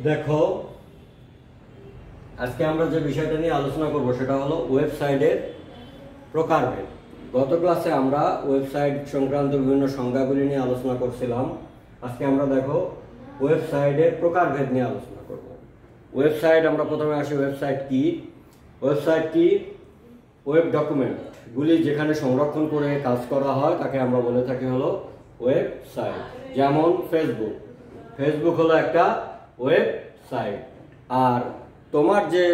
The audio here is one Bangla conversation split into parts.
দেখো আজকে আমরা যে বিষয়টা নিয়ে আলোচনা করব সেটা হলো ওয়েবসাইটের প্রকারভেদ। গত ক্লাসে আমরা ওয়েবসাইট সংক্রান্ত বিভিন্ন সংজ্ঞাগুলি নিয়ে আলোচনা করছিলাম। আজকে আমরা দেখো ওয়েবসাইটের প্রকারভেদ নিয়ে আলোচনা করব। ওয়েবসাইট, আমরা প্রথমে আসি ওয়েবসাইট কি। ওয়েবসাইট কি? ওয়েব ডকুমেন্টগুলি যেখানে সংরক্ষণ করে কাজ করা হয় তাকে আমরা বলে থাকি হলো ওয়েবসাইট। যেমন ফেসবুক হলো একটা ওয়েবসাইট। আর তোমার যে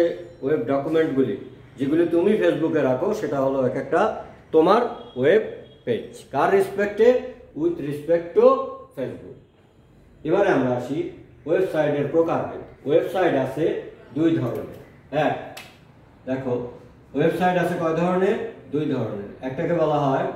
ওয়েব ডকুমেন্টগুলি যেগুলি তুমি ফেসবুকে রাখো সেটা হলো এক একটা তোমার ওয়েব পেজ। কার রেসপেক্টে? With respect to Facebook. এবারে আমরা আসি ওয়েবসাইটের প্রকারভেদ। ওয়েবসাইট আছে দুই ধরনের। এক, দেখো ওয়েবসাইট আছে কয় ধরনের? দুই ধরনের। একটাকে বলা হয়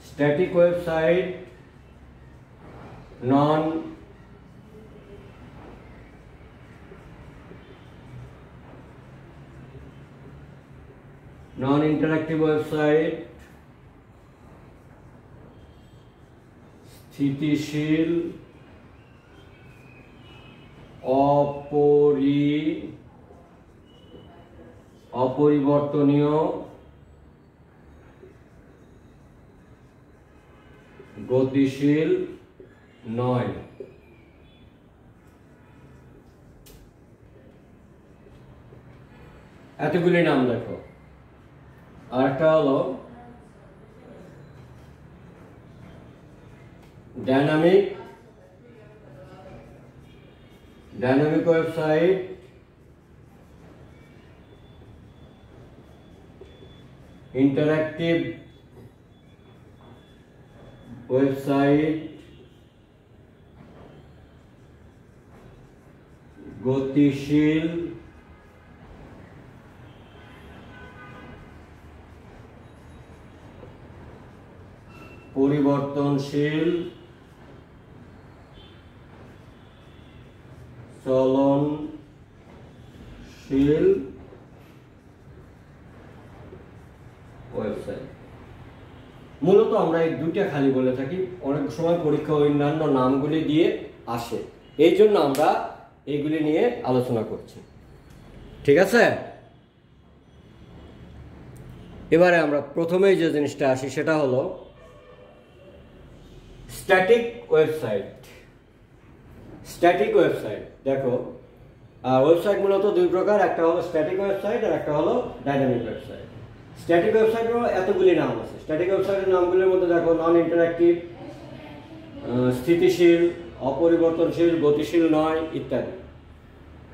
স্ট্যাটিক ওয়েবসাইট, নন ইন্টারঅ্যাক্টিভ ওয়েবসাইট, স্থিতিশীল, অপরিবর্তনীয়, গতিশীল নয়। এতগুলি নাম দেখো। আরেকটা হলো ডাইনামিক ওয়েবসাইট, ইন্টারঅ্যাক্টিভ ওয়েবসাইট, গতিশীল, পরিবর্তনশীল, চলনশীল ওয়েবসাইট। মূলত আমরা এই দুইটা খালি বলে থাকি, অনেক সময় পরীক্ষা অন্যান্য নামগুলি দিয়ে আসে, এই জন্য আমরা এইগুলি নিয়ে আলোচনা করছি। ঠিক আছে, এবারে আমরা প্রথমেই যে জিনিসটা আসি সেটা হলো স্ট্যাটিক ওয়েবসাইট। দেখো ওয়েবসাইট মূলত দুই প্রকার, একটা হলো স্ট্যাটিক ওয়েবসাইট আর একটা হলো ডাইনামিক ওয়েবসাইট। স্ট্যাটিক ওয়েবসাইটেরও এতগুলি নাম আছে। স্ট্যাটিক ওয়েবসাইটের নামগুলির মধ্যে দেখো নন ইন্টারঅ্যাক্টিভ, স্থিতিশীল, অপরিবর্তনশীল, গতিশীল নয় ইত্যাদি।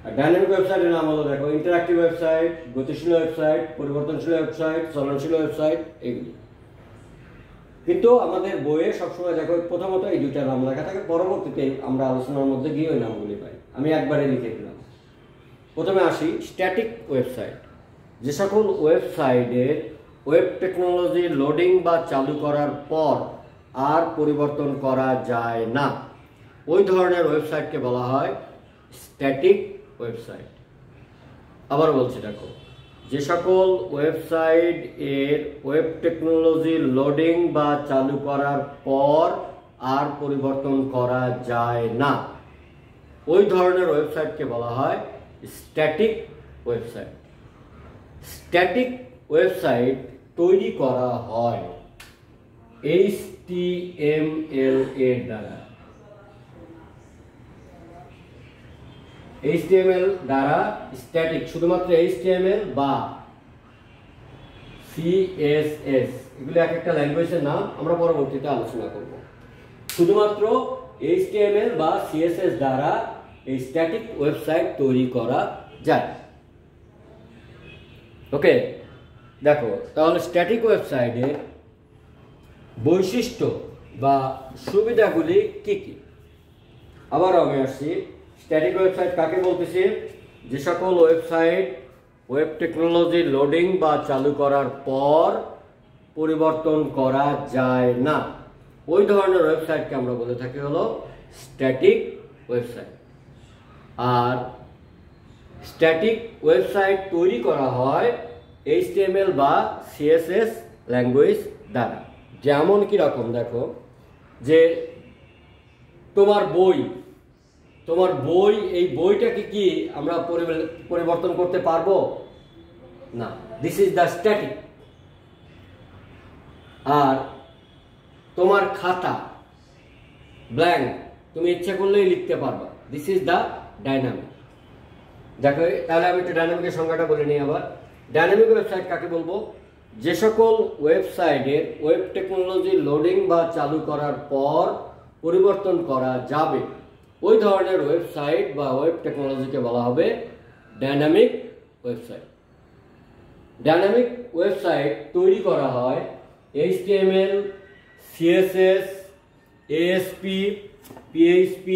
আর ডাইনামিক ওয়েবসাইটের নাম হলো দেখো ইন্টারঅ্যাক্টিভ ওয়েবসাইট, গতিশীল ওয়েবসাইট, পরিবর্তনশীল ওয়েবসাইট, চলনশীল ওয়েবসাইট, এগুলি। কিন্তু আমাদের বইয়ে সবসময় দেখো প্রথমত এই দুইটা নাম লেখা থাকে, পরবর্তীতে আমরা আলোচনার মধ্যে গিয়ে ওই নামগুলি পাই। আমি একবারে লিখে দিলাম। প্রথমে আসি স্ট্যাটিক ওয়েবসাইট। যে সকল ওয়েবসাইটের ওয়েব টেকনোলজি লোডিং বা চালু করার পর আর পরিবর্তন করা যায় না, ওই ধরনের ওয়েবসাইটকে বলা হয় স্ট্যাটিক ওয়েবসাইট। আবার বলছি দেখো, যে সকল ওয়েবসাইট এর ওয়েব টেকনোলজি লোডিং বা চালু করার পর আর পরিবর্তন করা যায় না, ওই ধরনের ওয়েবসাইটকে বলা হয় স্ট্যাটিক ওয়েবসাইট। স্ট্যাটিক ওয়েবসাইট তৈরি করা হয় HTML এর দ্বারা। HTML দ্বারা স্ট্যাটিক, শুধুমাত্র HTML বা CSS, এগুলো এক একটা ল্যাঙ্গুয়েজের নাম, আমরা পরবর্তীতে আলোচনা করব। শুধুমাত্র HTML বা CSS দ্বারা এই স্ট্যাটিক ওয়েবসাইট তৈরি করা যায়। ওকে, দেখো তাহলে স্ট্যাটিক ওয়েবসাইটের বৈশিষ্ট্য বা সুবিধাগুলি কি কি। আবার আমি আসছি, স্ট্যাটিক ওয়েবসাইট কাকে বলতেছি? যে সকল ওয়েবসাইট ওয়েব টেকনোলজি লোডিং বা চালু করার পর পরিবর্তন করা যায় না, ওই ধরনের ওয়েবসাইটকে আমরা বলে থাকি হলো স্ট্যাটিক ওয়েবসাইট। আর স্ট্যাটিক ওয়েবসাইট তৈরি করা হয় HTML বা CSS ল্যাঙ্গুয়েজ দ্বারা। যেমন কি রকম, দেখো যে তোমার বই, এই বইটাকে কি আমরা পরিবর্তন করতে পারবো না, দিস ইজ দ্য স্ট্যাটিক। আর তোমার খাতা ব্ল্যাঙ্ক, তুমি ইচ্ছা করলেই লিখতে পারবা, দিস ইজ দ্য ডাইনামিক। দেখো তাহলে আমি একটু ডাইনামিকের সংজ্ঞাটা বলে নিই আবার। ডাইনামিক ওয়েবসাইট কাকে বলবো? যে সকল ওয়েবসাইটের ওয়েব টেকনোলজি লোডিং বা চালু করার পর পরিবর্তন করা যাবে, ওই ধরনের ওয়েবসাইট বা ওয়েব টেকনোলজিকে বলা হবে ডাইনামিক ওয়েবসাইট। ডাইনামিক ওয়েবসাইট তৈরি করা হয় HTML, CSS, ASP, PHP,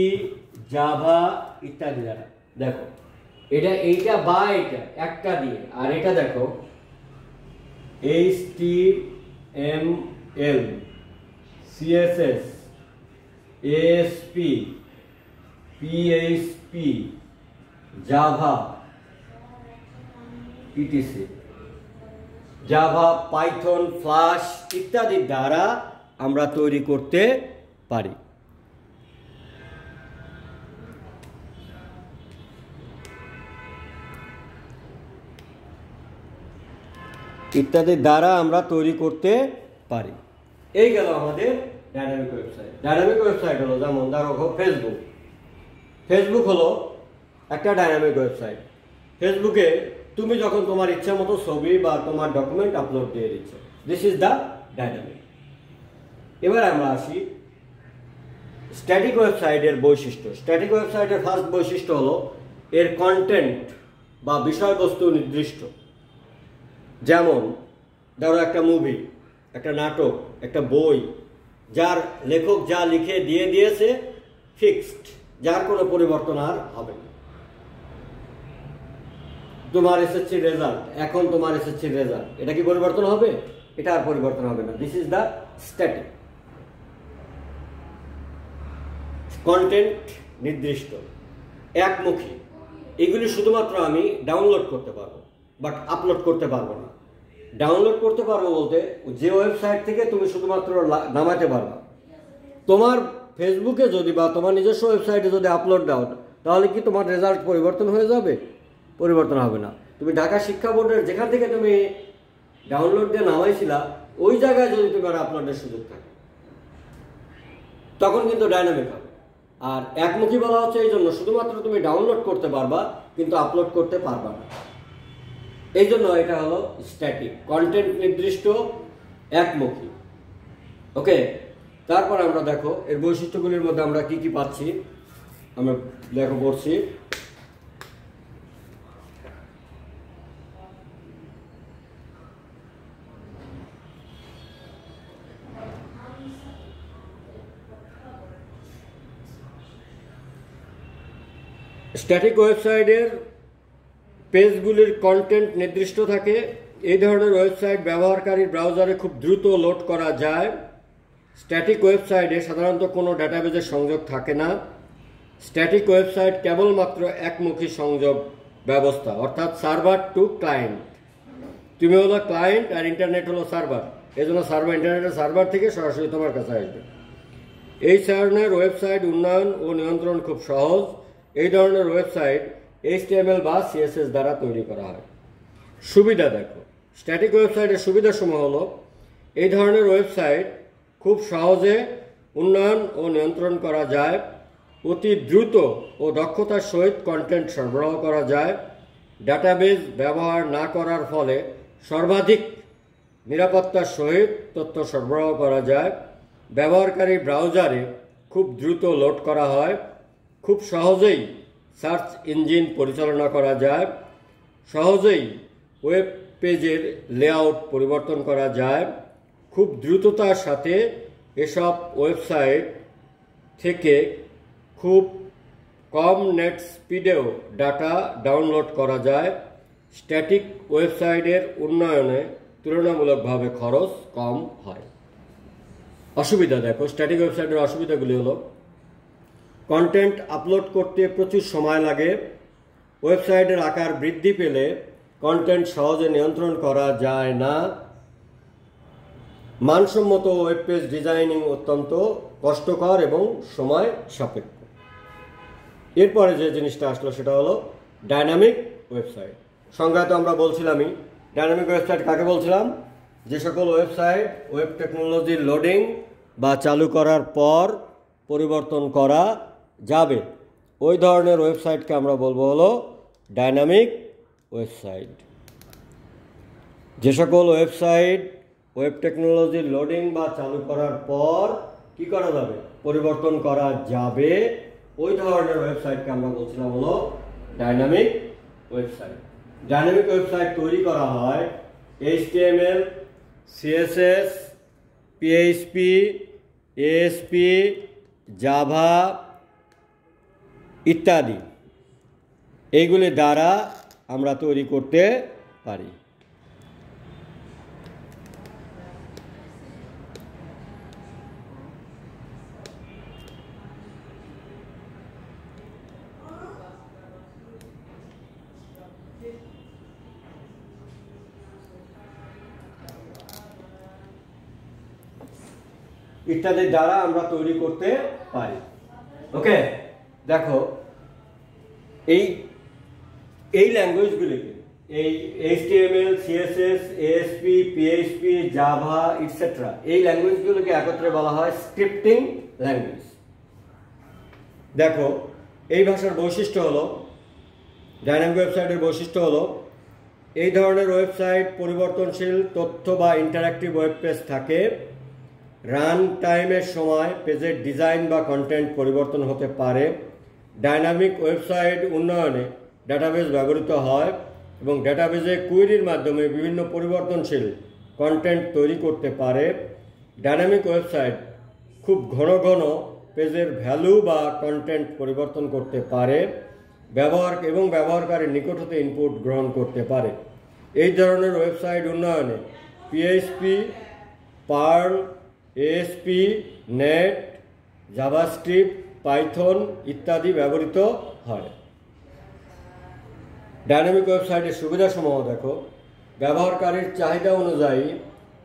Java ইত্যাদি দ্বারা। দেখো এইটা বা এটা একটা দিয়ে, আর এটা দেখো HTML, CSS, ASP, PHP, Java etc, Java, Python, Flash ইত্যাদি দ্বারা আমরা তৈরি করতে পারি। ইত্যাদি দ্বারা আমরা তৈরি করতে পারি। এই গেল আমাদের ডাইনামিক ওয়েবসাইট। ডাইনামিক ওয়েবসাইট হলো, যেমন ধরো ফেসবুক হলো একটা ডাইনামিক ওয়েবসাইট। ফেসবুকে তুমি যখন তোমার ইচ্ছা মতো ছবি বা তোমার ডকুমেন্ট আপলোড দিয়ে দিচ্ছ, দিস ইজ দ্য ডাইনামিক। এবার আমরা আসি স্ট্যাটিক ওয়েবসাইটের বৈশিষ্ট্য। স্ট্যাটিক ওয়েবসাইটের ফার্স্ট বৈশিষ্ট্য হলো এর কন্টেন্ট বা বিষয়বস্তু নির্দিষ্ট। যেমন ধরো একটা মুভি, একটা নাটক, একটা বই, যার লেখক যা লিখে দিয়েছে ফিক্সড, যার কোনো পরিবর্তন আর হবে না। তোমার SSC রেজাল্ট, এখন তোমার SSC রেজাল্ট, এটা কি পরিবর্তন হবে? এটা আর পরিবর্তন হবে না, this is the static. Content নির্দিষ্ট, একমুখী, এগুলি শুধুমাত্র আমি ডাউনলোড করতে পারবো, বাট আপলোড করতে পারবো না। ডাউনলোড করতে পারবো বলতে যে ওয়েবসাইট থেকে তুমি শুধুমাত্র নামাতে পারবা। তোমার ফেসবুকে যদি বা তোমার নিজস্ব ওয়েবসাইটে যদি আপলোড দাও, তাহলে কি তোমার রেজাল্ট পরিবর্তন হয়ে যাবে? পরিবর্তন হবে না। তুমি ঢাকা শিক্ষা বোর্ডের যেখান থেকে তুমি ডাউনলোড দিয়ে নামাইছিলা, ওই জায়গায় যদি তোমার আপলোডের সুযোগ থাকে, তখন কিন্তু ডাইনামিক হবে। আর একমুখী বলা হচ্ছে এই জন্য, শুধুমাত্র তুমি ডাউনলোড করতে পারবা কিন্তু আপলোড করতে পারবা না, এই জন্য এটা হলো স্ট্যাটিক, কন্টেন্ট নির্দিষ্ট, একমুখী। ওকে, তারপর আমরা দেখো এর বৈশিষ্ট্যগুলির মধ্যে আমরা কি কি পাচ্ছি, আমরা দেখো পড়ছি। স্ট্যাটিক ওয়েবসাইটের পেজগুলির কন্টেন্ট নির্দিষ্ট থাকে। এই ধরনের ওয়েবসাইট ব্যবহারকারীর ব্রাউজারে খুব দ্রুত লোড করা যায়। স্ট্যাটিক ওয়েবসাইটে সাধারণত কোনো ডাটাবেজের সংযোগ থাকে না। স্ট্যাটিক ওয়েবসাইট কেবলমাত্র একমুখী সংযোগ ব্যবস্থা, অর্থাৎ সার্ভার টু ক্লায়েন্ট। তুমি হলো ক্লায়েন্ট আর ইন্টারনেট হলো সার্ভার, এই জন্য ইন্টারনেটের সার্ভার থেকে সরাসরি তোমার কাছে আসবে। এই ধরনের ওয়েবসাইট উন্নয়ন ও নিয়ন্ত্রণ খুব সহজ। এই ধরনের ওয়েবসাইট HTML বা CSS দ্বারা তৈরি করা হয়। সুবিধা দেখো, স্ট্যাটিক ওয়েবসাইটের সুবিধাসমূহ হলো এই ধরনের ওয়েবসাইট খুব সহজে উন্নয়ন ও নিয়ন্ত্রণ করা যায়, অতি দ্রুত ও দক্ষতার সহিত কন্টেন্ট সরবরাহ করা যায়, ডাটাবেজ ব্যবহার না করার ফলে সর্বাধিক নিরাপত্তার সহিত তথ্য সরবরাহ করা যায়, ব্যবহারকারী ব্রাউজারে খুব দ্রুত লোড করা হয়, খুব সহজেই সার্চ ইঞ্জিন পরিচালনা করা যায়, সহজেই ওয়েব পেজের লেআউট পরিবর্তন করা যায়, খুব দ্রুততার সাথে এসব ওয়েবসাইট থেকে খুব কম নেট স্পিডেও ডাটা ডাউনলোড করা যায়, স্ট্যাটিক ওয়েবসাইটের উন্নয়নে তুলনামূলকভাবে খরচ কম হয়। অসুবিধা দেখো, স্ট্যাটিক ওয়েবসাইটের অসুবিধাগুলি হলো কন্টেন্ট আপলোড করতে প্রচুর সময় লাগে, ওয়েবসাইটের আকার বৃদ্ধি পেলে কন্টেন্ট সহজে নিয়ন্ত্রণ করা যায় না, মানসম্মত ওয়েব পেজ ডিজাইনিং অত্যন্ত কষ্টকর এবং সময় সাপেক্ষ। এরপরে যে জিনিসটা আসলো সেটা হলো ডাইনামিক ওয়েবসাইট। সংজ্ঞায় তো আমরা বলছিলামই, ডাইনামিক ওয়েবসাইট কাকে বলছিলাম? যে সকল ওয়েবসাইট ওয়েব টেকনোলজির লোডিং বা চালু করার পর পরিবর্তন করা যাবে, ওই ধরনের ওয়েবসাইটকে আমরা বলবো হলো ডাইনামিক ওয়েবসাইট। যে সকল ওয়েবসাইট ওয়েব টেকনোলজির লোডিং বা চালু করার পর কি করা যাবে? পরিবর্তন করা যাবে, ওই ধরনের ওয়েবসাইটকে আমরা বলছিলাম হলো ডাইনামিক ওয়েবসাইট। ডাইনামিক ওয়েবসাইট তৈরি করা হয় HTML, CSS, PHP, ASP, Java ইত্যাদি এইগুলি দ্বারা আমরা তৈরি করতে পারি। ইত্যাদির দ্বারা আমরা তৈরি করতে পারি। ওকে, দেখো এই ল্যাঙ্গুয়েজগুলিকে, এই HTML, CSS, ASP, PHP, Java et cetera, এই ল্যাঙ্গুয়েজগুলোকে একত্রে বলা হয় স্ক্রিপ্টিং ল্যাঙ্গুয়েজ। দেখো এই ভাষার বৈশিষ্ট্য হলো, ডাইনামিক ওয়েবসাইটের বৈশিষ্ট্য হলো এই ধরনের ওয়েবসাইট পরিবর্তনশীল তথ্য বা ইন্টারঅ্যাক্টিভ ওয়েব পেজ থাকে, রান টাইমের সময় পেজের ডিজাইন বা কন্টেন্ট পরিবর্তন হতে পারে, ডাইনামিক ওয়েবসাইট উন্নয়নে ডাটাবেজ ব্যবহৃত হয় এবং ডাটাবেজে কুইরির মাধ্যমে বিভিন্ন পরিবর্তনশীল কন্টেন্ট তৈরি করতে পারে। ডাইনামিক ওয়েবসাইট খুব ঘন ঘন পেজের ভ্যালু বা কন্টেন্ট পরিবর্তন করতে পারে এবং ব্যবহারকারীর নিকট হতে ইনপুট গ্রহণ করতে পারে। এই ধরনের ওয়েবসাইট উন্নয়নে PHP, Perl, ASP, net, JavaScript, Python ইত্যাদি ব্যবহৃত হয়। ডাইনামিক ওয়েবসাইটের সুবিধাসমূহ দেখো, ব্যবহারকারীর চাহিদা অনুযায়ী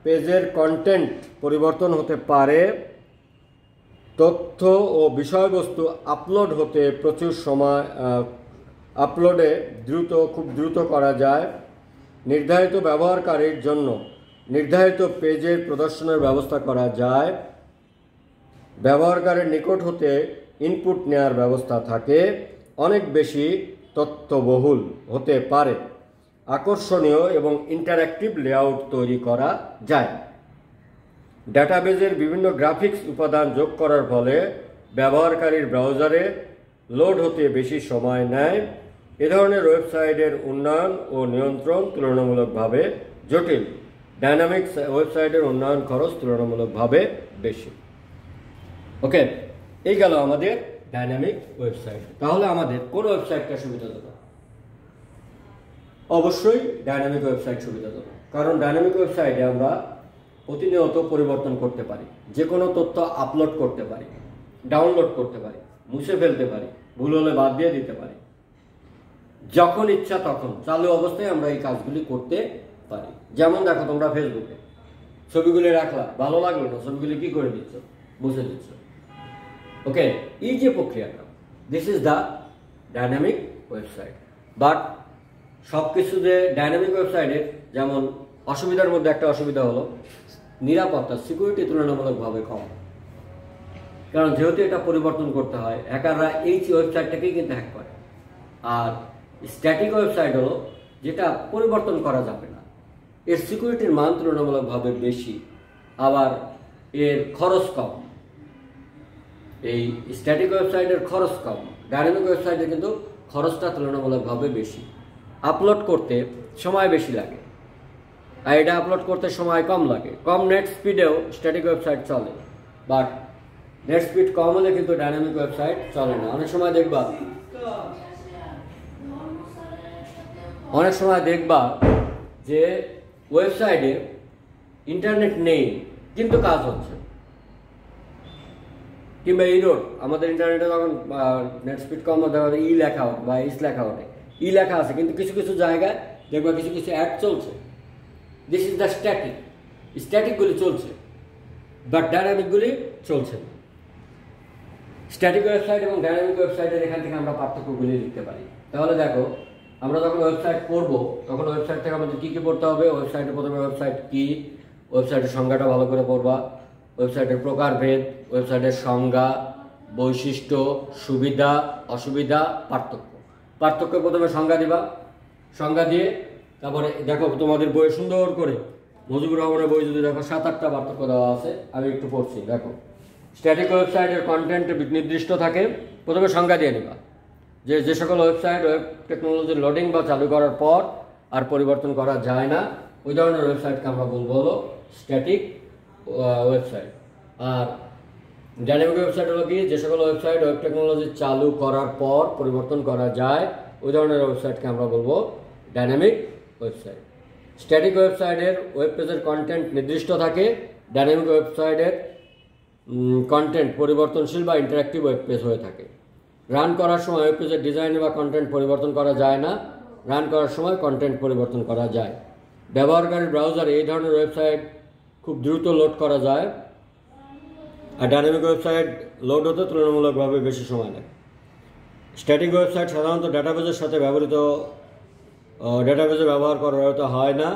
পেজের কন্টেন্ট পরিবর্তন হতে পারে, তথ্য ও বিষয়বস্তু আপলোড হতে প্রচুর সময়, আপলোডে খুব দ্রুত করা যায়, নির্ধারিত ব্যবহারকারীর জন্য নির্ধারিত পেজের প্রদর্শনের ব্যবস্থা করা যায়, ব্যবহারকারীর নিকট হতে ইনপুট নেওয়ার ব্যবস্থা থাকে, অনেক বেশি তথ্যবহুল হতে পারে, আকর্ষণীয় এবং ইন্টারঅ্যাক্টিভ লেআউট তৈরি করা যায়। ডাটাবেজের বিভিন্ন গ্রাফিক্স উপাদান যোগ করার ফলে ব্যবহারকারীর ব্রাউজারে লোড হতে বেশি সময় নেয়। এ ধরনের ওয়েবসাইটের উন্নয়ন ও নিয়ন্ত্রণ তুলনামূলকভাবে জটিল। ডাইনামিক ওয়েবসাইটের উন্নয়ন খরচ তুলনামূলকভাবে বেশি। ওকে, এই গেল আমাদের ডাইনামিক ওয়েবসাইট। তাহলে আমাদের কোন ওয়েবসাইটটা সুবিধাজনক? অবশ্যই ডাইনামিক ওয়েবসাইট সুবিধাজনক, কারণ ডাইনামিক ওয়েবসাইটে আমরা প্রতিনিয়ত পরিবর্তন করতে পারি, যে কোনো তথ্য আপলোড করতে পারি, ডাউনলোড করতে পারি, মুছে ফেলতে পারি, ভুল হলে বাদ দিয়ে দিতে পারি, যখন ইচ্ছা তখন চালু অবস্থায় আমরা এই কাজগুলি করতে পারি। যেমন দেখো, তোমরা ফেসবুকে ছবিগুলি রাখলা, ভালো লাগলো না, ছবিগুলি কি করে দিচ্ছ? মুছে দিচ্ছ। ওকে, এই যে প্রক্রিয়াটা, this is the dynamic website. But সব কিছু যে ডাইনামিক ওয়েবসাইটের, যেমন অসুবিধার মধ্যে একটা অসুবিধা হলো নিরাপত্তা, সিকিউরিটি তুলনামূলকভাবে কম, কারণ যেহেতু এটা পরিবর্তন করতে হয়, হ্যাকাররা এই ওয়েবসাইটটাকেই কিন্তু হ্যাক করে। আর স্ট্যাটিক ওয়েবসাইট হলো যেটা পরিবর্তন করা যাবে না, এর সিকিউরিটির মান তুলনামূলকভাবে বেশি, আবার এর খরচ কম। এই স্ট্যাটিক ওয়েবসাইটের খরচ কম, ডাইনামিক ওয়েবসাইটে কিন্তু খরচটা তুলনামূলকভাবে বেশি, আপলোড করতে সময় বেশি লাগে, আর এটা আপলোড করতে সময় কম লাগে। কম নেট স্পিডেও স্ট্যাটিক ওয়েবসাইট চলে, বাট নেট স্পিড কম হলে কিন্তু ডাইনামিক ওয়েবসাইট চলে না। অনেক সময় দেখবা অনেক সময় দেখবা যে ওয়েবসাইটে ইন্টারনেট নেই কিন্তু কাজ হচ্ছে, কিংবা ইরোড, আমাদের ইন্টারনেটে যখন নেট স্পিড কম হতে হবে ই লেখা ওঠে বা ইস লেখা ওঠে, ই লেখা আছে কিন্তু কিছু কিছু জায়গায় দেখবা কিছু কিছু অ্যাড চলছে। দিস ইজ দ্য স্ট্যাটিকগুলি চলছে, বাট ডাইনামিকগুলি চলছে না। স্ট্যাটিক ওয়েবসাইট এবং ডাইনামিক ওয়েবসাইটের এখান থেকে আমরা পার্থক্যগুলি লিখতে পারি। তাহলে দেখো, আমরা যখন ওয়েবসাইট করবো তখন ওয়েবসাইট থেকে আমাদের কী কী পড়তে হবে। ওয়েবসাইটে প্রথমে ওয়েবসাইট কী, ওয়েবসাইটের সংজ্ঞাটা ভালো করে পড়বা, ওয়েবসাইটের প্রকারভেদ, ওয়েবসাইটের সংজ্ঞা, বৈশিষ্ট্য, সুবিধা, অসুবিধা, পার্থক্য প্রথমে সংজ্ঞা দিবা। সংজ্ঞা দিয়ে তারপরে দেখো তোমাদের বইয়ে সুন্দর করে মুজিবুর রহমানের বই যদি দেখো 7-8টা পার্থক্য দেওয়া আছে, আমি একটু পড়ছি। দেখো, স্ট্যাটিক ওয়েবসাইটের কন্টেন্ট নির্দিষ্ট থাকে, প্রথমে সংজ্ঞা দিয়ে নিবা যে সকল ওয়েবসাইট ওয়েব টেকনোলজি লোডিং বা চালু করার পর আর পরিবর্তন করা যায় না, ওই ধরনের ওয়েবসাইটকে আমরা বলবো হলো স্ট্যাটিক ওয়েবসাইট। আর ডাইনামিক ওয়েবসাইট হলো কি, যে সকল ওয়েবসাইট ওয়েব টেকনোলজি চালু করার পর পরিবর্তন করা যায়, ওই ধরনের ওয়েবসাইটকে আমরা বলবো ডাইনামিক ওয়েবসাইট। স্ট্যাটিক ওয়েবসাইটের ওয়েব পেজের কন্টেন্ট নির্দিষ্ট থাকে, ডাইনামিক ওয়েবসাইটের কন্টেন্ট পরিবর্তনশীল বা ইন্টারঅ্যাক্টিভ ওয়েব পেজ হয়ে থাকে। রান করার সময় ওয়েব পেজের ডিজাইন বা কন্টেন্ট পরিবর্তন করা যায় না, রান করার সময় কন্টেন্ট পরিবর্তন করা যায়। ব্যবহারকারীর ব্রাউজারে এই ধরনের ওয়েবসাইট খুব দ্রুত লোড করা যায়, আর ডাইনামিক ওয়েবসাইট লোড হতে তুলনামূলকভাবে বেশি সময় নেয়। স্ট্যাটিক ওয়েবসাইট সাধারণত ডাটাবেজের সাথে ডাটাবেজে ব্যবহার করা হয় না।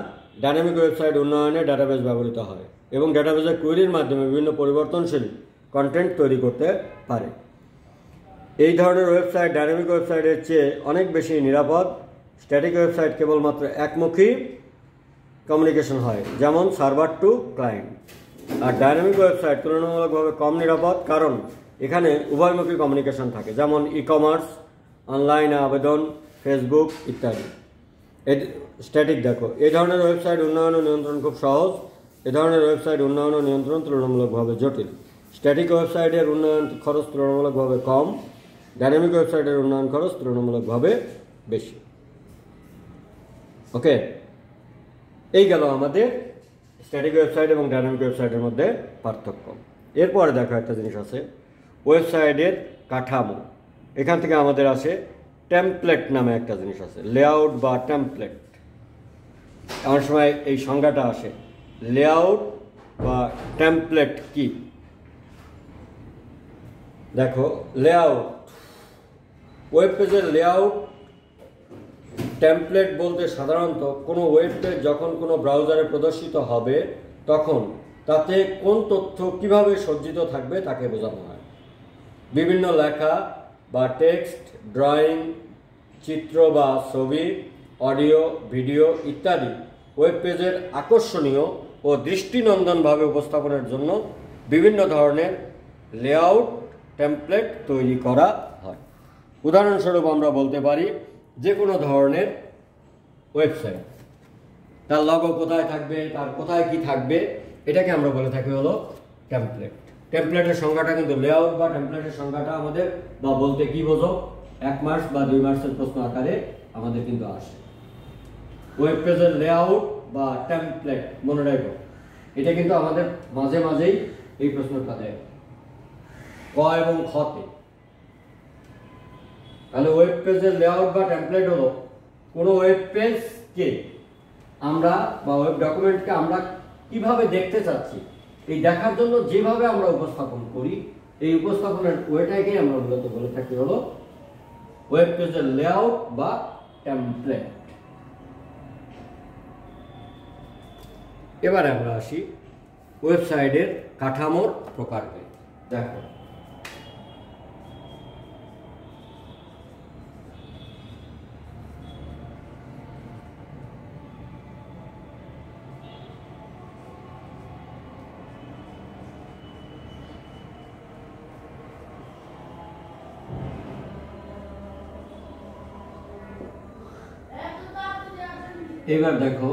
ডাইনামিক ওয়েবসাইট উন্নয়নে ডাটাবেজ ব্যবহৃত হয় এবং ডাটাবেজের কোয়েরির মাধ্যমে বিভিন্ন পরিবর্তনশীল কন্টেন্ট তৈরি করতে পারে। এই ধরনের ওয়েবসাইট ডাইনামিক ওয়েবসাইটের চেয়ে অনেক বেশি নিরাপদ। স্ট্যাটিক ওয়েবসাইট কেবলমাত্র একমুখী কমিউনিকেশন হয়, যেমন সার্ভার টু ক্লায়েন্ট। আর ডাইনামিক ওয়েবসাইট তুলনামূলকভাবে কম নিরাপদ, কারণ এখানে উভয়মুখী কমিউনিকেশন থাকে, যেমন ই কমার্স, অনলাইনে আবেদন, ফেসবুক ইত্যাদি। স্ট্যাটিক দেখো, এই ধরনের ওয়েবসাইট উন্নয়ন ও নিয়ন্ত্রণ খুব সহজ, এ ধরনের ওয়েবসাইট উন্নয়ন ও নিয়ন্ত্রণ তুলনামূলকভাবে জটিল। স্ট্যাটিক ওয়েবসাইটের উন্নয়ন খরচ তুলনামূলকভাবে কম, ডাইনামিক ওয়েবসাইটের উন্নয়ন খরচ তুলনামূলকভাবে বেশি। ওকে, এই গেল আমাদের স্ট্যাটিক ওয়েবসাইট এবং ডাইনামিক ওয়েবসাইটের মধ্যে পার্থক্য। এরপরে দেখো একটা জিনিস আছে, ওয়েবসাইটের কাঠামো। এখান থেকে আমাদের আসে টেমপ্লেট নামে একটা জিনিস আছে, লেআউট বা টেমপ্লেট। এমন সময় এই সংজ্ঞাটা আসে, লেআউট বা টেমপ্লেট কি। দেখো, লেআউট, ওয়েব পেজের লেআউট। টেমপ্লেট বলতে সাধারণত কোনো ওয়েব পেজ যখন কোনো ব্রাউজারে প্রদর্শিত হবে তখন তাতে কোন তথ্য কিভাবে সজ্জিত থাকবে তাকে বোঝানো হয়। বিভিন্ন লেখা বা টেক্সট, ড্রয়িং, চিত্র বা ছবি, অডিও, ভিডিও ইত্যাদি ওয়েব পেজের আকর্ষণীয় ও দৃষ্টিনন্দনভাবে উপস্থাপনের জন্য বিভিন্ন ধরনের লেআউট টেমপ্লেট তৈরি করা হয়। উদাহরণস্বরূপ আমরা বলতে পারি, যে কোনো ধরনের ওয়েবসাইট, তার লগো কোথায় থাকবে, তার কোথায় কি থাকবে, এটাকে আমরা বলে থাকি হলো টেমপ্লেট। টেমপ্লেটের সংজ্ঞাটা কিন্তু লেআউট বা টেমপ্লেটের সংজ্ঞাটা আমাদের বা বলতে কি বোঝো 1 মাস বা 2 মাসের প্রশ্ন আকারে আমাদের কিন্তু আসে। ওয়েব পেজের লেআউট বা টেমপ্লেট মনে রাখো, এটা কিন্তু আমাদের মাঝে মাঝেই এই প্রশ্নটা দেয় ক এবং খতে। তাহলে ওয়েব পেজের লেআউট বা টেমপ্লেট হলো কোনো ওয়েব পেজকে আমরা বা ওয়েব ডকুমেন্টকে আমরা কিভাবে দেখতে চাচ্ছি এই দেখার জন্য যেভাবে আমরা উপস্থাপন করি, এই উপস্থাপনের ওয়েটাকে আমরা মূলত বলে থাকি হলো ওয়েব পেজের লেআউট বা টেমপ্লেট। এবারে আমরা আসি ওয়েবসাইটের কাঠামোর প্রকারভেদ। দেখো, এবার দেখো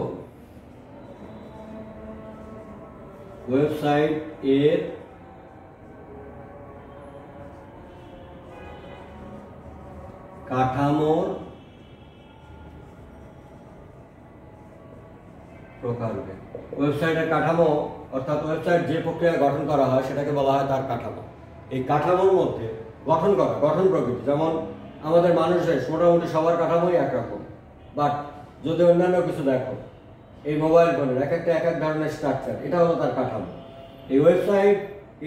ওয়েবসাইট এর কাঠামোর প্রকারভেদ। ওয়েবসাইটের কাঠামো অর্থাৎ ওয়েবসাইট যে প্রক্রিয়ায় গঠন করা হয় সেটাকে বলা হয় তার কাঠামো। এই কাঠামোর মধ্যে গঠন প্রকৃতি, যেমন আমাদের মানুষের মোটামুটি সবার কাঠামোই একরকম, বাট যদি অন্যান্য কিছু দেখো, এই মোবাইল ফোনের এক এক ধরনের স্ট্রাকচার, এটা হলো তার কাঠামো। এই ওয়েবসাইট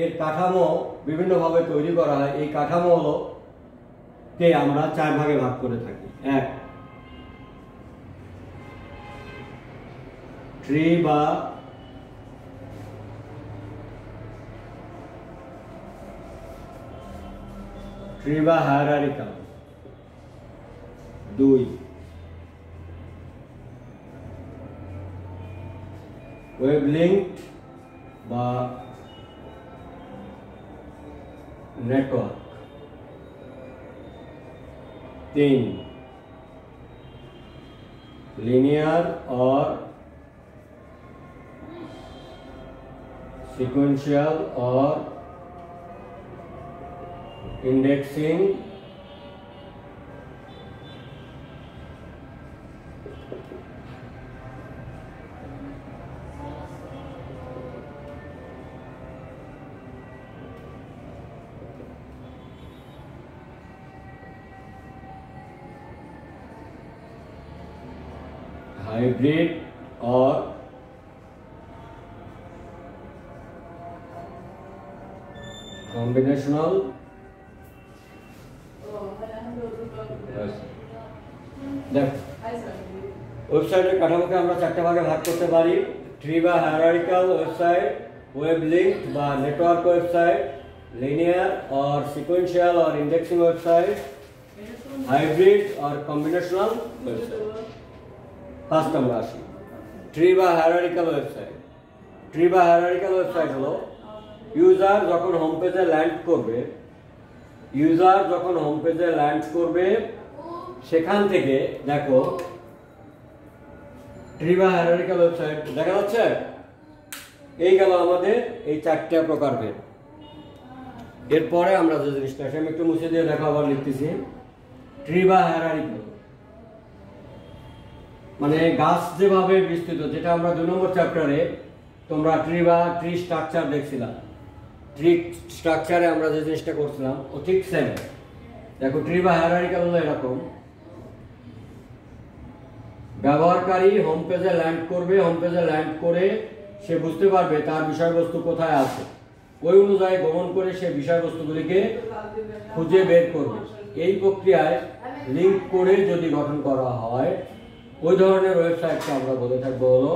এর কাঠামো বিভিন্নভাবে তৈরি করা হয়। এই কাঠামো হলো কে আমরা 4 ভাগে ভাগ করে থাকি। এক, ট্রি বা হায়ারার্কিক্যাল। 2, ওয়েব লিঙ্ক বা नेटवर्क। 3, लिनियर और सीक्वेंशियल और इंडेक्सिंग हाइब्रिड और कॉम्बिनेशनल। ওয়েবসাইটের কাঠামোকে আমরা 4টে ভাগে ভাগ করতে পারি। ট্রি বা হায়ারার্কিক্যাল ওয়েবসাইট, ওয়েব লিঙ্ক বা নেটওয়ার্ক ওয়েবসাইট, লিনিয়ার और सीक्वेंशियल और इंडेक्सिंग वेबसाइट, हाइब्रिड और कॉम्बिनेशनल वेबसाइट। ফার্স্ট আমরা আসি ট্রি বা হায়ারার্কিক্যাল ওয়েবসাইট। ট্রি বা হায়ারার্কিক্যাল ওয়েবসাইট হলো ইউজার যখন হোম পেজে ল্যান্ড করবে সেখান থেকে, দেখো ট্রি বা হায়ারার্কিক্যাল ওয়েবসাইট দেখা যাচ্ছে, এই গেল আমাদের এই 4টে প্রকারভেদ। এরপরে আমরা যে জিনিসটা, আমি একটু মুছে দিয়ে দেখো, আবার লিখতেছি। ট্রি বা হায়ারার্কিক্যাল মানে গাছ যেভাবে বিস্তৃত, যেটা আমরা 2 নম্বর চ্যাপ্টারে তোমরা ট্রি স্ট্রাকচার দেখছিলাম। ট্রি স্ট্রাকচারে আমরা যে জিনিসটা করছিলাম ও ঠিক সেম। দেখো ট্রি বা হায়ারার্কিক্যাল হলো এরকম, ব্যবহারকারী হোম পেজে ল্যান্ড করে সে বুঝতে পারবে তার বিষয়বস্তু কোথায় আছে, ওই অনুযায়ী গমন করে সে বিষয়বস্তুগুলিকে খুঁজে বের করবে। এই প্রক্রিয়ায় লিঙ্ক করে যদি গঠন করা হয়, ওই ধরনের ওয়েবসাইটকে আমরা বলে থাকবো হলো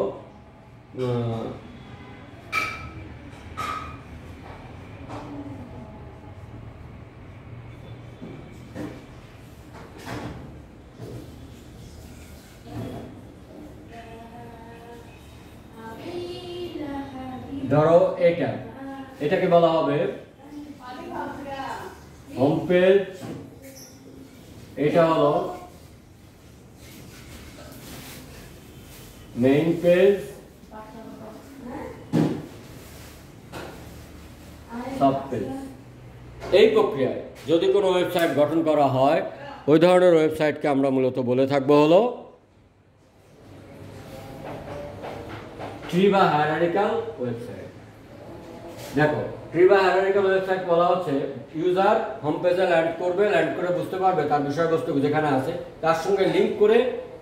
ধরো এটাকে বলা হবে হোম পেজ, এটা হলো মেইন পেজ, সাব পেজ। এই প্রক্রিয়ায় যদি কোনো ওয়েবসাইট গঠন করা হয়, ওই ধরনের ওয়েবসাইটকে আমরা মূলত বলে থাকবো হলো ট্রি বা হায়ারার্কিক্যাল ওয়েবসাইট। দেখো ট্রি বা হায়ারার্কিক্যাল ওয়েবসাইট বলা হচ্ছে ইউজার হোম পেজে ল্যান্ড করে বুঝতে পারবে তার বিষয়বস্তু যেখানে আছে, তার সঙ্গে লিঙ্ক করে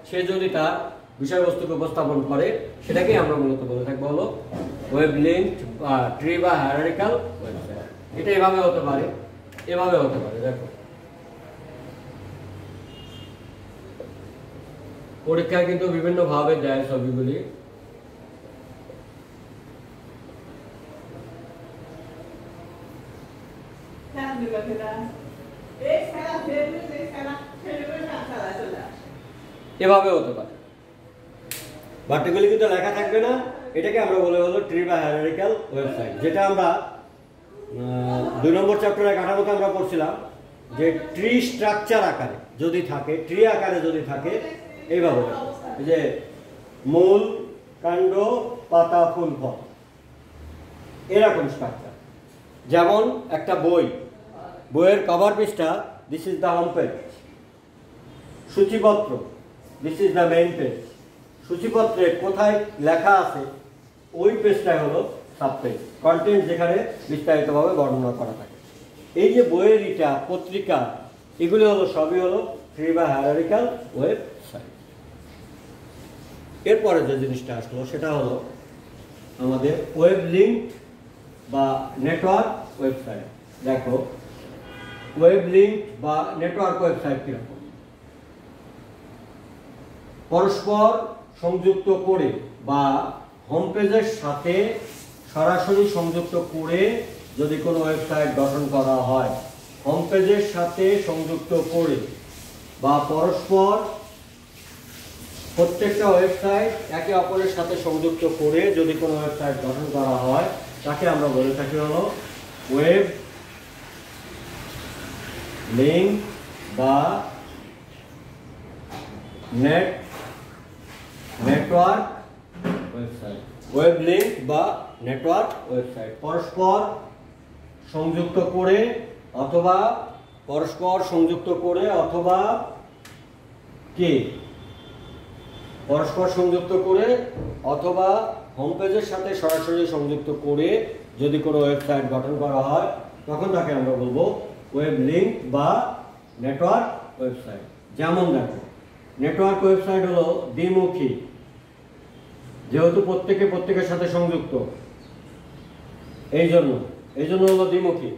সে যদি তার বিষয়বস্তুকে উপস্থাপন করে, সেটাকেই আমরা মূলত বলে থাকবো হলো ওয়েব লিঙ্ক বা ট্রি বা হায়ারার্কিক্যাল ওয়েবসাইট। এটা এভাবে হতে পারে, এভাবে হতে পারে। দেখো পরীক্ষায় কিন্তু বিভিন্ন ভাবে দেয় ছবিগুলি। এভাবে হতে পারে, বাট এগুলি কিন্তু লেখা থাকবে না। এটাকে আমরা বলে হলো ট্রি বা হায়ারার্কিক্যাল ওয়েবসাইট, যেটা আমরা 2 নম্বর চ্যাপ্টারের কাঠামোতে আমরা পড়ছিলাম যে ট্রি স্ট্রাকচার আকারে যদি থাকে, ট্রি আকারে যদি থাকে, এইভাবে যে মূল, কাণ্ড, পাতা, ফুল, ফল, এরকম স্ট্রাকচার। যেমন একটা বইয়ের কভার পেজটা, this is the home page. সূচিপত্র, this is the main page. সূচিপত্রে কোথায় লেখা আছে ওই পেজটাই হলো সাবপেজ, কন্টেন্ট যেখানে বিস্তারিতভাবে বর্ণনা করা থাকে। এই যে বইয়ের ইটা, পত্রিকা, এগুলি হলো সবই হলো ফ্রি বা হায়ারার্কিক্যাল ওয়েবসাইট। এরপরে যে জিনিসটা আসলো সেটা হলো আমাদের ওয়েব লিঙ্ক বা নেটওয়ার্ক ওয়েবসাইট। দেখো ওয়েব লিঙ্ক বা নেটওয়ার্ক ওয়েবসাইট কিরকম? পরস্পর সংযুক্ত করে বা হোম পেজের সাথে সরাসরি সংযুক্ত করে যদি কোনো ওয়েবসাইট গঠন করা হয়, হোম পেজের সাথে সংযুক্ত করে বা পরস্পর প্রত্যেকটা ওয়েবসাইট একে অপরের সাথে সংযুক্ত করে যদি কোনো ওয়েবসাইট গঠন করা হয়, তাকে আমরা বলে থাকি হলো ওয়েব লিঙ্ক বা নেটওয়ার্ক ওয়েবসাইট। ওয়েব লিঙ্ক বা নেটওয়ার্ক ওয়েবসাইট পরস্পর সংযুক্ত করে অথবা কি পরস্পর সংযুক্ত করে অথবা হোম পেজের সাথে সরাসরি সংযুক্ত করে যদি কোনো ওয়েবসাইট গঠন করা হয়, তখন তাকে আমরা বলবো ওয়েব লিঙ্ক বা নেটওয়ার্ক ওয়েবসাইট। যেমন দেখো, নেটওয়ার্ক ওয়েবসাইট হলো দ্বিমুখী, যেহেতু প্রত্যেকের সাথে সংযুক্ত, এই জন্য হলো দ্বিমুখী।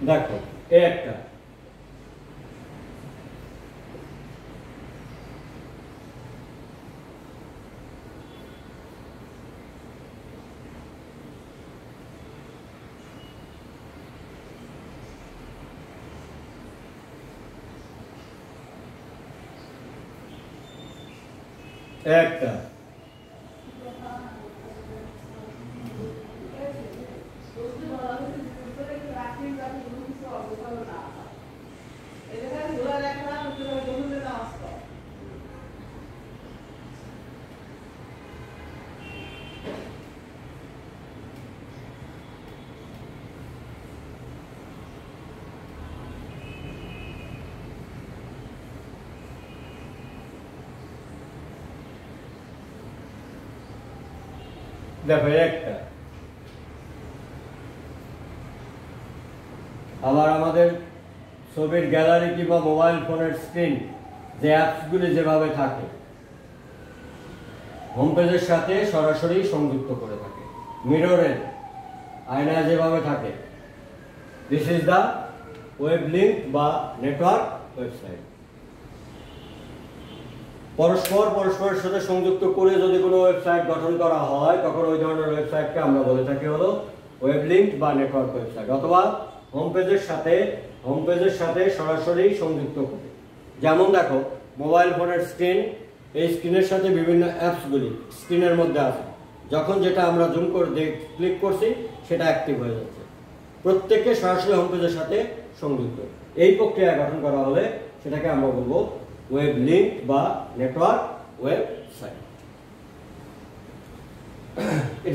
দেখো একটা দেখো একটা আবার আমাদের ছবির গ্যালারি কিংবা মোবাইল ফোনের স্ক্রিন যে অ্যাপসগুলি যেভাবে থাকে হোম পেজের সাথে সরাসরি সংযুক্ত করে থাকে, মিররের আয়না যেভাবে থাকে, this is the web link বা নেটওয়ার্ক ওয়েবসাইট। পরস্পরের সাথে সংযুক্ত করে যদি কোনো ওয়েবসাইট গঠন করা হয়, তখন ওই ধরনের ওয়েবসাইটকে আমরা বলে থাকি হলো ওয়েব লিঙ্ক বা নেটওয়ার্ক ওয়েবসাইট, অথবা হোম পেজের সাথে সরাসরি সংযুক্ত করে। যেমন দেখো মোবাইল ফোনের স্ক্রিন, এই স্ক্রিনের সাথে বিভিন্ন অ্যাপসগুলি স্ক্রিনের মধ্যে আছে, যখন যেটা আমরা জুম করে ক্লিক করছি সেটা অ্যাক্টিভ হয়ে যাচ্ছে, প্রত্যেককে সরাসরি হোম পেজের সাথে সংযুক্ত। এই প্রক্রিয়া গঠন করা হলে সেটাকে আমরা বলবো ওয়েব লিঙ্ক বা নেটওয়ার্ক ওয়েবসাইট।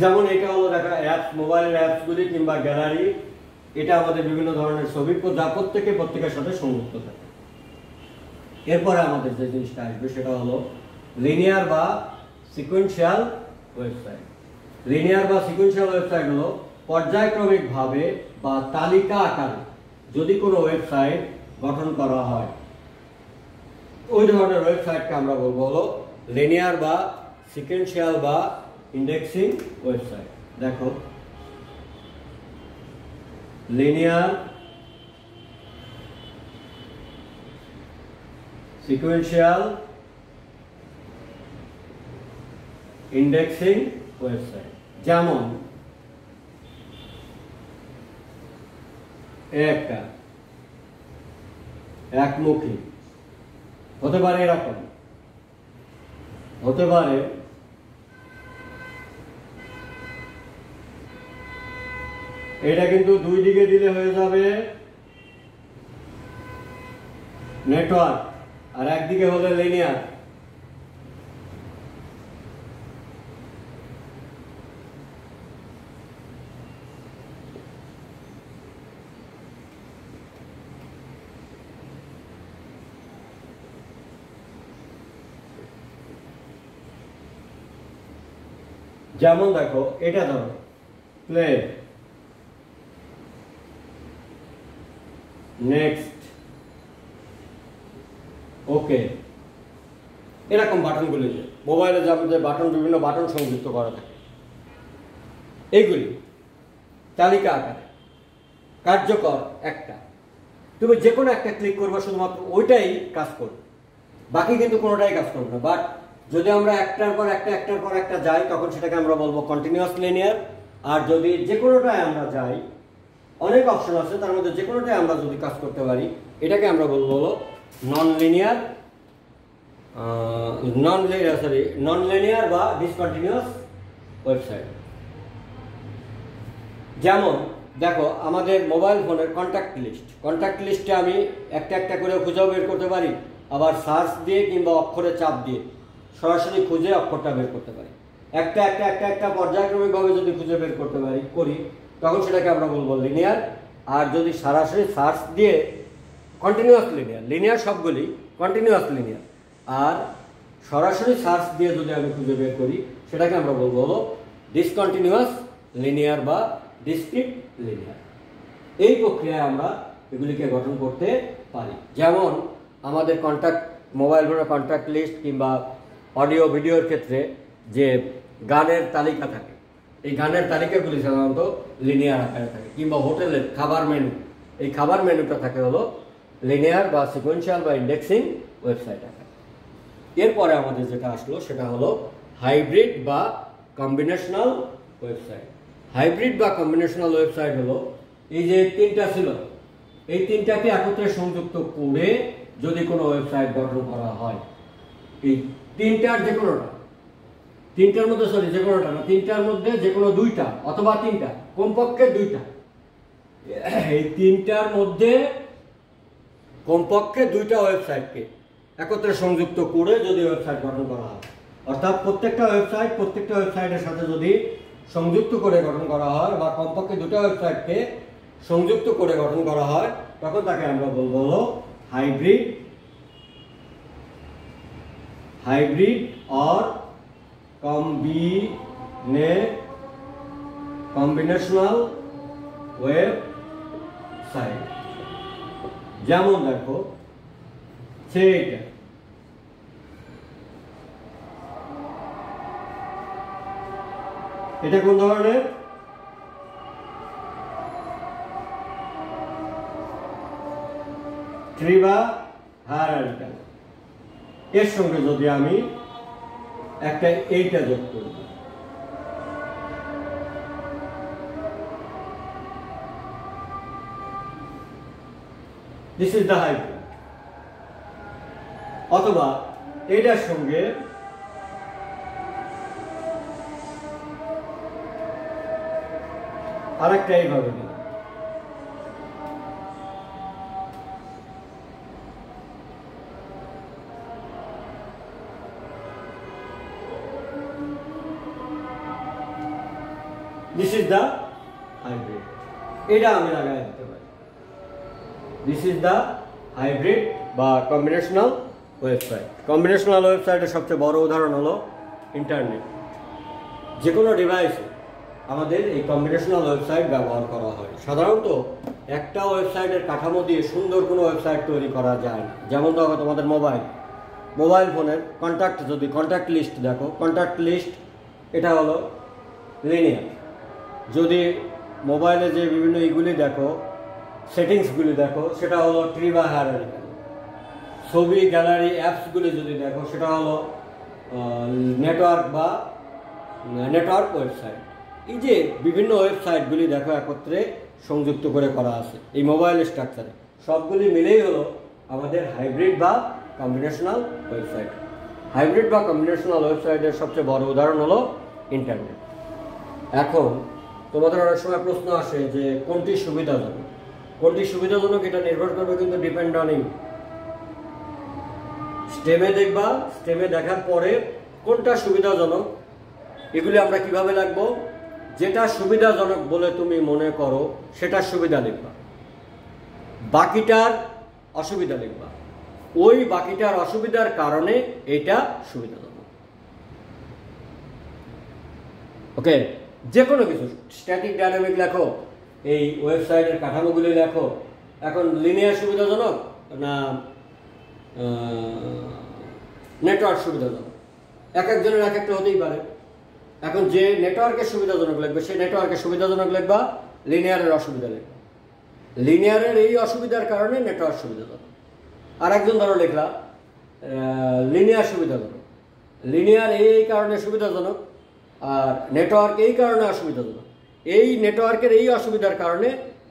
যেমন এটা হলো দেখা অ্যাপস, মোবাইলের অ্যাপসগুলি কিংবা গ্যালারি, এটা আমাদের বিভিন্ন ধরনের ছবি যা প্রত্যেকের সাথে সংযুক্ত থাকে। এরপরে আমাদের যে জিনিসটা আসবে সেটা হলো লিনিয়ার বা সিকোয়েন্সিয়াল ওয়েবসাইট। লিনিয়ার বা সিকোয়েন্সিয়াল ওয়েবসাইট হলো পর্যায়ক্রমিকভাবে বা তালিকা আকারে যদি কোনো ওয়েবসাইট গঠন করা হয়, ওই ধরনের ওয়েবসাইটকে আমরা বলবো হলো লিনিয়ার বা সিকোয়েন্সিয়াল বা ইন্ডেক্সিং ওয়েবসাইট। দেখো লিনিয়ার, সিকোয়েন্সিয়াল, ইন্ডেক্সিং ওয়েবসাইট। যেমন একটা একমুখী হতে পারে, এরকম হতে পারে এটা কিন্তু দুই দিকে দিলে হয়ে যাবে নেটওয়ার্ক, আর একদিকে হলো লিনিয়ার। যেমন দেখো এটা ধরো প্লে, নেক্সট, ওকে, এরকম বাটনগুলি যে মোবাইলে যে বাটন, বিভিন্ন বাটন সংযুক্ত করা থাকে, এইগুলি তালিকা আকারে কার্যকর একটা। তুমি যে কোনো একটা ক্লিক করবে, শুধুমাত্র ওইটাই কাজ করবে, বাকি কিন্তু কোনোটাই কাজ করবে না। বাট যদি আমরা একটার পর একটা যাই, তখন সেটাকে আমরা বলবো কন্টিনিউয়াস লিনিয়ার। আর যদি যে কোনোটায় আমরা যাই, অনেক অপশন আছে, তার মধ্যে যে কোনোটায় আমরা যদি কাজ করতে পারি, এটাকে আমরা বলবো হলো নন লিনিয়ার বা ডিসকন্টিনিউয়াস ওয়েবসাইট। যেমন দেখো আমাদের মোবাইল ফোনের কন্ট্যাক্ট লিস্টে আমি একটা করে খুঁজেও বের করতে পারি, আবার সার্চ দিয়ে কিংবা অক্ষরে চাপ দিয়ে সরাসরি খুঁজে অক্ষরটা বের করতে পারি। একটা পর্যায়ক্রমিকভাবে যদি খুঁজে বের করতে করি, তখন সেটাকে আমরা বলবো লিনিয়ার। আর যদি সরাসরি সার্চ দিয়ে কন্টিনিউয়াস লিনিয়ার সবগুলি কন্টিনিউয়াস লিনিয়ার। আর সরাসরি সার্চ দিয়ে যদি আমি খুঁজে বের করি, সেটাকে আমরা বলবো হলো ডিসকন্টিনিউয়াস লিনিয়ার বা ডিসক্রিট লিনিয়ার। এই প্রক্রিয়ায় আমরা এগুলিকে গঠন করতে পারি। যেমন আমাদের মোবাইল ফোনের কন্ট্যাক্ট লিস্ট কিংবা অডিও ভিডিওর ক্ষেত্রে যে গানের তালিকা থাকে, এই গানের তালিকাগুলি সাধারণত লিনিয়ার আকারে থাকে। কিংবা হোটেলের খাবার মেনু, এই খাবার মেনুটা থাকে হলো লিনিয়ার বা সিকোয়েন্সিয়াল বা ইন্ডেক্সিং ওয়েবসাইট আকারে। এরপরে আমাদের যেটা আসলো সেটা হলো হাইব্রিড বা কম্বিনেশনাল ওয়েবসাইট। হাইব্রিড বা কম্বিনেশনাল ওয়েবসাইট হলো এই যে তিনটা ছিল, এই তিনটাকে একত্রে সংযুক্ত করে যদি কোনো ওয়েবসাইট গঠন করা হয়, এই তিনটার যে কোনোটা, তিনটার মধ্যে যে কোনোটা না, তিনটার মধ্যে যে কোনো দুইটা অথবা তিনটা, কমপক্ষে দুইটা, এই তিনটার মধ্যে কমপক্ষে দুইটা ওয়েবসাইটকে একত্রে সংযুক্ত করে যদি ওয়েবসাইট গঠন করা হয়, অর্থাৎ প্রত্যেকটা ওয়েবসাইটের সাথে যদি সংযুক্ত করে গঠন করা হয় বা কমপক্ষে দুটো ওয়েবসাইটকে সংযুক্ত করে গঠন করা হয়, তখন তাকে আমরা বলবো হলো হাইব্রিড অর কম্বিনেশনাল ওয়েবসাইট। যেমন দেখো সেইটা, এটা কোন ধরনের? ট্রি বা হায়ারার্কিক্যাল। এর সঙ্গে যদি আমি একটা এইটা যোগ করি, দিস ইজ দ্য হাইব্রিড। অথবা এইটার সঙ্গে আরেকটা এইভাবে দিলাম, দিস ইজ দ্য হাইব্রিড। এটা আমি লাগাই দিতে পারি। দিস ইজ দ্য হাইব্রিড বা কম্বিনেশনাল ওয়েবসাইট। কম্বিনেশনাল ওয়েবসাইটের সবচেয়ে বড় উদাহরণ হলো ইন্টারনেট। যে কোনো ডিভাইসে আমাদের এই কম্বিনেশনাল ওয়েবসাইট ব্যবহার করা হয়। সাধারণত একটা ওয়েবসাইটের কাঠামো দিয়ে সুন্দর কোনো ওয়েবসাইট তৈরি করা যায় না। যেমন দেখো তোমাদের মোবাইল ফোনের কন্ট্যাক্ট লিস্ট দেখো, কন্ট্যাক্ট লিস্ট এটা হলো লিনিয়ার। যদি মোবাইলে যে বিভিন্ন ইগুলি দেখো, সেটিংসগুলি দেখো, সেটা হলো ট্রি বা হায়ারার্কিক্যাল। ছবি, গ্যালারি, অ্যাপসগুলি যদি দেখো, সেটা হলো নেটওয়ার্ক ওয়েবসাইট। এই যে বিভিন্ন ওয়েবসাইটগুলি দেখো একত্রে সংযুক্ত করে করা আছে এই মোবাইল স্ট্রাকচারে, সবগুলি মিলেই হলো আমাদের হাইব্রিড বা কম্বিনেশনাল ওয়েবসাইট। হাইব্রিড বা কম্বিনেশনাল ওয়েবসাইটের সবচেয়ে বড় উদাহরণ হলো ইন্টারনেট। এখন তোমাদের অনেক সময় প্রশ্ন আসে যে কোনটি সুবিধাজনক, এটা নির্ভর করবে কিন্তু ডিপেন্ড অন ইউ। স্টেমে দেখবা, স্টেমে দেখার পরে কোনটা সুবিধাজনক এগুলি আমরা কিভাবে লিখব, যেটা সুবিধাজনক বলে তুমি মনে করো সেটার সুবিধা লিখবা, বাকিটার অসুবিধা লিখবা, ওই বাকিটার অসুবিধার কারণে এটা সুবিধাজনক। ওকে, যে কোনো কিছু স্ট্যাটিক ডাইনামিক লেখো, এই ওয়েবসাইটের কাঠামোগুলি লেখো, এখন লিনিয়ার সুবিধাজনক না নেটওয়ার্ক সুবিধাজনক, এক একজনের এক একটা হতেই পারে। এখন যে নেটওয়ার্কের সুবিধাজনক লিখবে সে নেটওয়ার্কের সুবিধাজনক লিখবা, লিনিয়ারের অসুবিধা লিখবা, লিনিয়ারের এই অসুবিধার কারণে নেটওয়ার্ক সুবিধাজনক। আর একজন ধরো লিখলা লিনিয়ার সুবিধাজনক, লিনিয়ার এই কারণে সুবিধাজনক, আর নেটওয়ার্ক এই কারণে অসুবিধাজনক, এই নেটওয়ার্কের এই অসুবিধার কারণে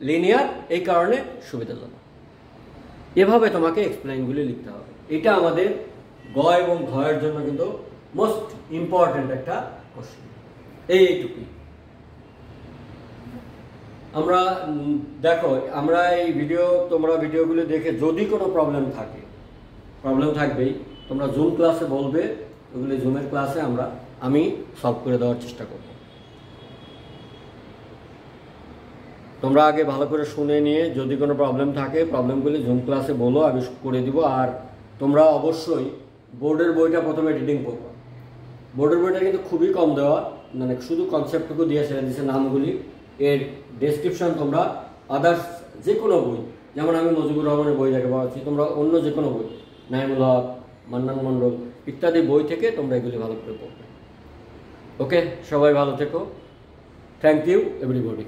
লিনিয়ার এই কারণে সুবিধাজনক। এভাবে তোমাকে এক্সপ্লেইনগুলি লিখতে হবে। এটা আমাদের গ এবং ঘ এর জন্য কিন্তু মোস্ট ইম্পর্টেন্ট একটা কোশ্চেন। এইটুকুই আমরা দেখো, আমরা এই তোমরা ভিডিওগুলো দেখে যদি কোনো প্রবলেম থাকবেই, তোমরা জুম ক্লাসে বলবে, ওগুলো জুমের ক্লাসে আমি সলভ করে দেওয়ার চেষ্টা করব। তোমরা আগে ভালো করে শুনে নিয়ে যদি কোনো প্রবলেম থাকে প্রবলেমগুলি জুম ক্লাসে বলো, আমি করে দিব। আর তোমরা অবশ্যই বোর্ডের বইটা প্রথমে রিডিং করবো। বোর্ডের বইটা কিন্তু খুবই কম দেওয়া, মানে শুধু কনসেপ্টটুকু দিয়ে ছেড়ে দিচ্ছে নামগুলি। এর ডেসক্রিপশন তোমরা আদার্স যে কোনো বই, যেমন আমি মুজিবুর রহমানের বই যাকে পাচ্ছি, তোমরা অন্য যে কোনো বই, নাইমুল হক, মান্নান মণ্ডল ইত্যাদি বই থেকে তোমরা এগুলি ভালো করে পড়বে। ওকে, সবাই ভালো থেকো। Thank you everybody.